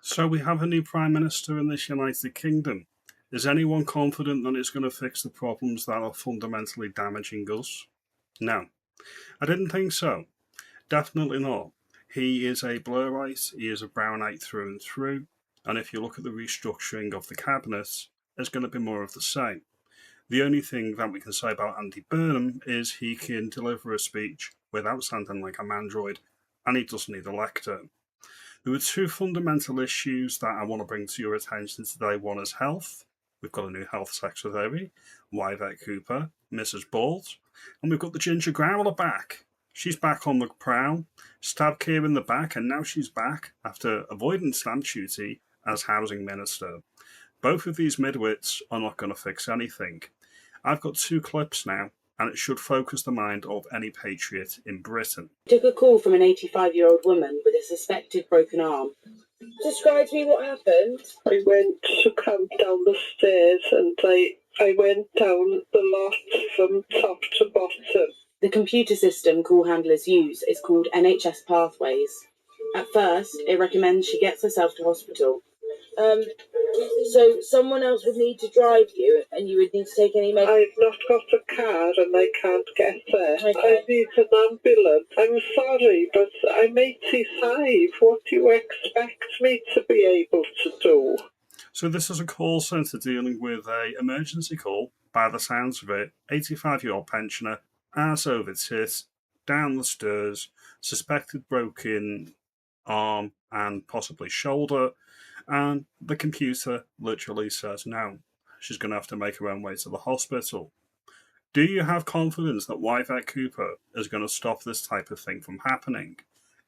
So we have a new Prime Minister in this United Kingdom. Is anyone confident that it's going to fix the problems that are fundamentally damaging us? No, I didn't think so. Definitely not. He is a Blairite, he is a Brownite through and through, and if you look at the restructuring of the cabinet, it's going to be more of the same. The only thing that we can say about Andy Burnham is he can deliver a speech without sounding like a mandroid, and he doesn't need a lectern. There were two fundamental issues that I want to bring to your attention today. One is health. We've got a new health secretary, Yvette Cooper, Mrs. Balt, and we've got the Ginger Growler back. She's back on the prowl, stabbed Keir in the back, and now she's back after avoiding stamp duty as housing minister. Both of these midwits are not going to fix anything. I've got two clips now, and it should focus the mind of any patriot in Britain. Took a call from an 85-year-old woman with a suspected broken arm. Describe to me what happened. I went to come down the stairs and I went down the loft from top to bottom. The computer system call handlers use is called NHS Pathways. At first, it recommends she gets herself to hospital. So someone else would need to drive you, and you would need to take any I've not got a car and I can't get there. Okay. I need an ambulance. I'm sorry, but I'm 85. What do you expect me to be able to do? So this is a call centre dealing with an emergency call, by the sounds of it. 85-year-old pensioner, arse over tit, down the stairs, suspected broken arm and possibly shoulder, and the computer literally says no. She's going to have to make her own way to the hospital. Do you have confidence that Yvette Cooper is going to stop this type of thing from happening?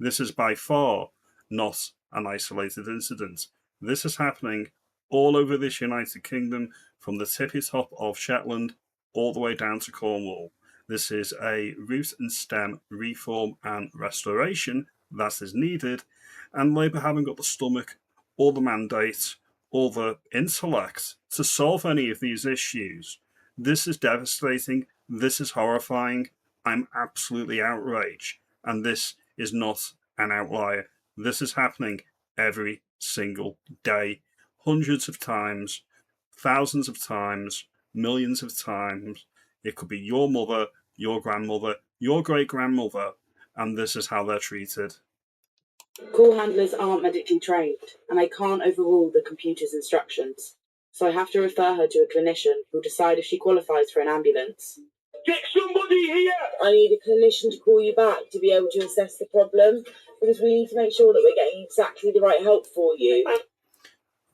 This is by far not an isolated incident. This is happening all over this United Kingdom, from the tippy top of Shetland all the way down to Cornwall. This is a root and stem reform and restoration that is needed, and Labour haven't got the stomach or the mandate or the intellect to solve any of these issues. This is devastating. This is horrifying. I'm absolutely outraged. And this is not an outlier. This is happening every single day, hundreds of times, thousands of times, millions of times. It could be your mother, your grandmother, your great-grandmother, and this is how they're treated. Call handlers aren't medically trained, and I can't overrule the computer's instructions. So I have to refer her to a clinician who'll decide if she qualifies for an ambulance. Get somebody here! I need a clinician to call you back to be able to assess the problem, because we need to make sure that we're getting exactly the right help for you.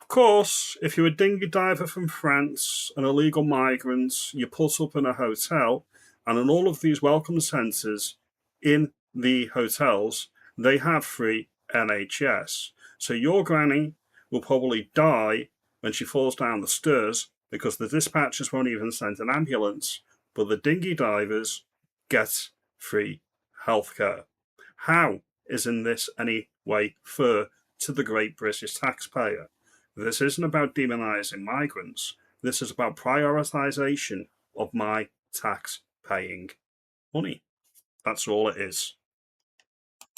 Of course, if you're a dinghy diver from France, an illegal migrant, you're put up in a hotel, and in all of these welcome centres in the hotels, they have free NHS. So your granny will probably die when she falls down the stairs because the dispatchers won't even send an ambulance, but the dinghy divers get free healthcare. How isn't this any way fair to the great British taxpayer? This isn't about demonising migrants. This is about prioritisation of my tax-paying money. That's all it is.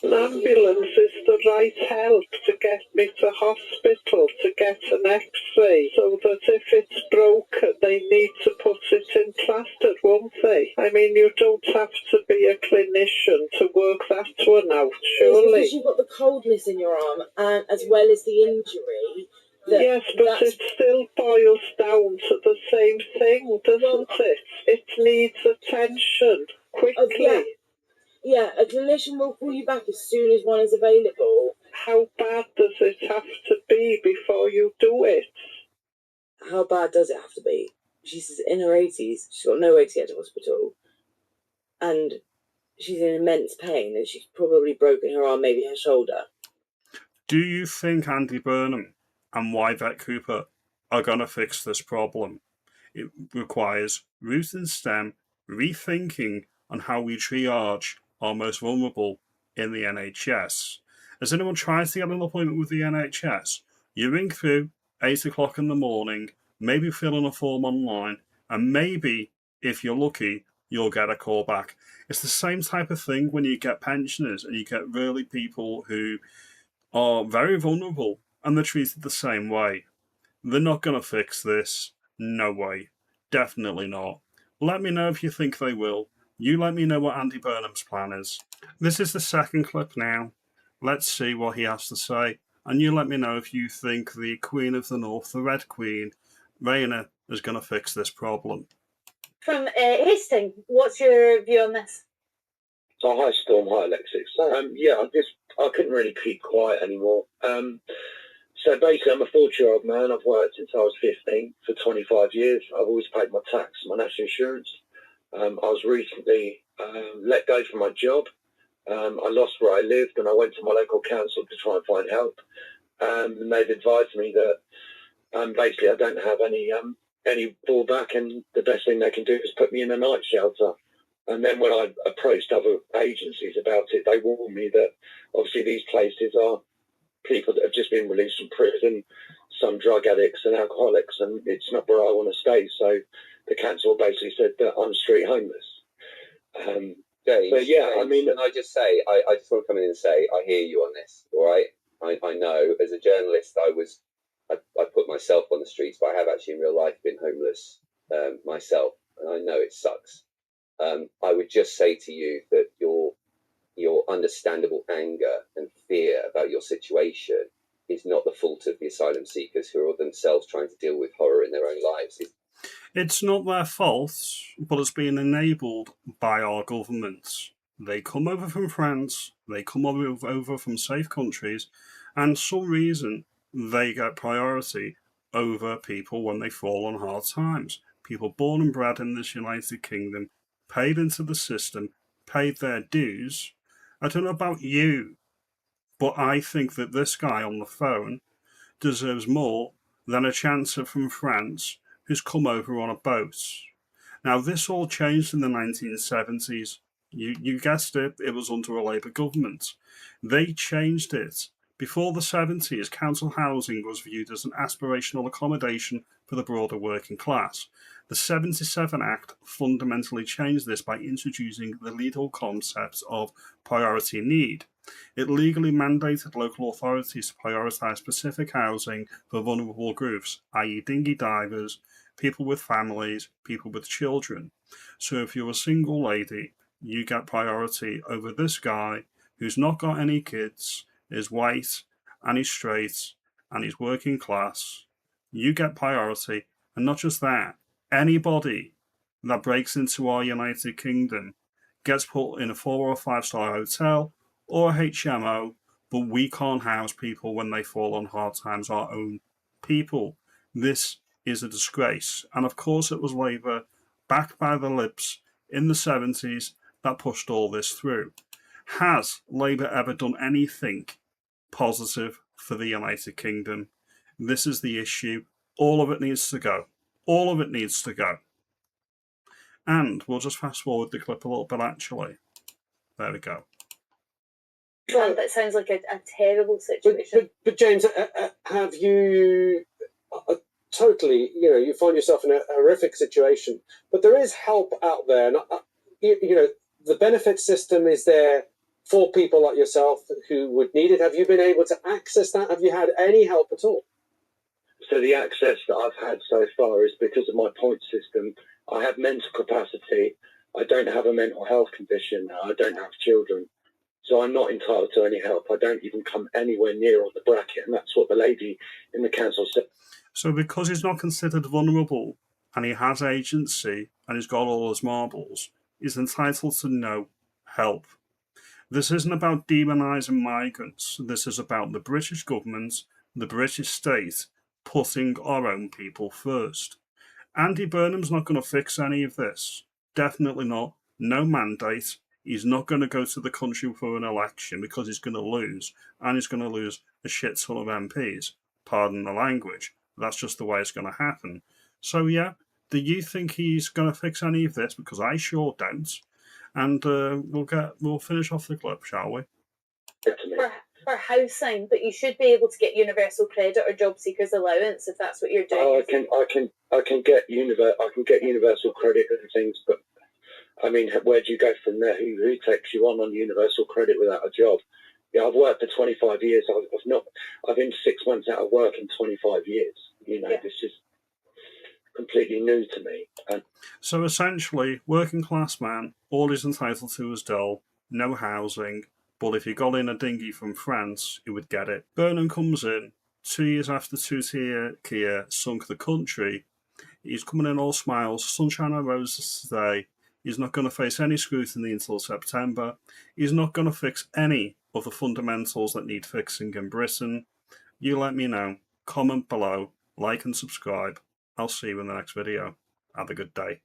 An ambulance is the right help to get me to hospital, to get an x-ray, so that if it's broken they need to put it in plastered, won't they? I mean, you don't have to be a clinician to work that one out, surely. Because you've got the coldness in your arm, and as well as the injury. Yes, but it still boils down to the same thing, doesn't it? It needs attention, quickly. Yeah, a clinician will call you back as soon as one is available. How bad does it have to be before you do it? How bad does it have to be? She's in her 80s. She's got no way to get to hospital. And she's in immense pain, and she's probably broken her arm, maybe her shoulder. Do you think Andy Burnham and Yvette Cooper are going to fix this problem? It requires root and stem rethinking on how we triage our most vulnerable in the NHS. Has anyone tried to get an appointment with the NHS? You ring through 8 o'clock in the morning, maybe fill in a form online, and maybe, if you're lucky, you'll get a call back. It's the same type of thing when you get pensioners and you get really people who are very vulnerable and they're treated the same way. They're not going to fix this. No way. Definitely not. Let me know if you think they will. You let me know what Andy Burnham's plan is. This is the second clip now. Let's see what he has to say. And you let me know if you think the Queen of the North, the Red Queen, Raina, is going to fix this problem. From Hastings, what's your view on this? Oh, hi Storm, hi Alexis. I couldn't really keep quiet anymore. So basically, I'm a 40-year-old man. I've worked since I was 15 for 25 years. I've always paid my tax, my national insurance. I was recently let go from my job. I lost where I lived, and I went to my local council to try and find help. And they've advised me that basically I don't have any fallback, and the best thing they can do is put me in a night shelter. And then when I approached other agencies about it, they warned me that obviously these places are people that have just been released from prison, some drug addicts and alcoholics, and it's not where I want to stay. So the council basically said that I'm street homeless. James, but yeah, James, I mean, can I just say, I just want to come in and say, I hear you on this, all right? I know, as a journalist, I put myself on the streets, but I have actually in real life been homeless myself, and I know it sucks. I would just say to you that your understandable anger and fear about your situation is not the fault of the asylum seekers who are themselves trying to deal with horror in their own lives. It's not their fault, but it's being enabled by our governments. They come over from France, they come over from safe countries, and for some reason they get priority over people when they fall on hard times. People born and bred in this United Kingdom, paid into the system, paid their dues. I don't know about you, but I think that this guy on the phone deserves more than a chancer from France who's come over on a boat. Now, this all changed in the 1970s. You guessed it, it was under a Labour government. They changed it. Before the 70s, council housing was viewed as an aspirational accommodation for the broader working class. The 77 Act fundamentally changed this by introducing the legal concept of priority need. It legally mandated local authorities to prioritise specific housing for vulnerable groups, i.e. dinghy divers, people with families, people with children. So if you're a single lady, you get priority over this guy who's not got any kids, is white, and he's straight, and he's working class. You get priority, and not just that, anybody that breaks into our United Kingdom gets put in a 4 or 5-star hotel or a HMO, but we can't house people when they fall on hard times, our own people. This is a disgrace. And of course it was Labour, backed by the Libs in the 70s, that pushed all this through. Has Labour ever done anything positive for the United Kingdom? This is the issue. All of it needs to go. All of it needs to go. And we'll just fast forward the clip a little bit, actually. There we go. That sounds like a terrible situation. But James, have you totally, you find yourself in a horrific situation, but there is help out there. And, the benefit system is there for people like yourself who would need it. Have you been able to access that? Have you had any help at all? So the access that I've had so far is because of my point system. I have mental capacity. I don't have a mental health condition. I don't have children. So I'm not entitled to any help. I don't even come anywhere near on the bracket, and that's what the lady in the council said. So because he's not considered vulnerable, and he has agency, and he's got all his marbles, he's entitled to no help. This isn't about demonising migrants. This is about the British government, the British state, putting our own people first. Andy Burnham's not going to fix any of this. Definitely not. No mandate. He's not going to go to the country for an election because he's going to lose, and he's going to lose a shit ton of MPs. Pardon the language. That's just the way it's going to happen. So yeah, do you think he's going to fix any of this? Because I sure don't. And we'll finish off the clip, shall we? For housing, but you should be able to get universal credit or job seekers allowance if that's what you're doing. Oh, I can get universal credit and things, but I mean, where do you go from there? Who takes you on universal credit without a job? Yeah, I've worked for 25 years. I've been 6 months out of work in 25 years. You know, this is completely new to me. So essentially, working class man, all he's entitled to is dole, no housing, but if he got in a dinghy from France, he would get it. Burnham comes in 2 years after two-tier Kia sunk the country. He's coming in all smiles, sunshine and roses today. He's not going to face any scrutiny until September. He's not going to fix any of the fundamentals that need fixing in Britain. You let me know. Comment below, like and subscribe. I'll see you in the next video. Have a good day.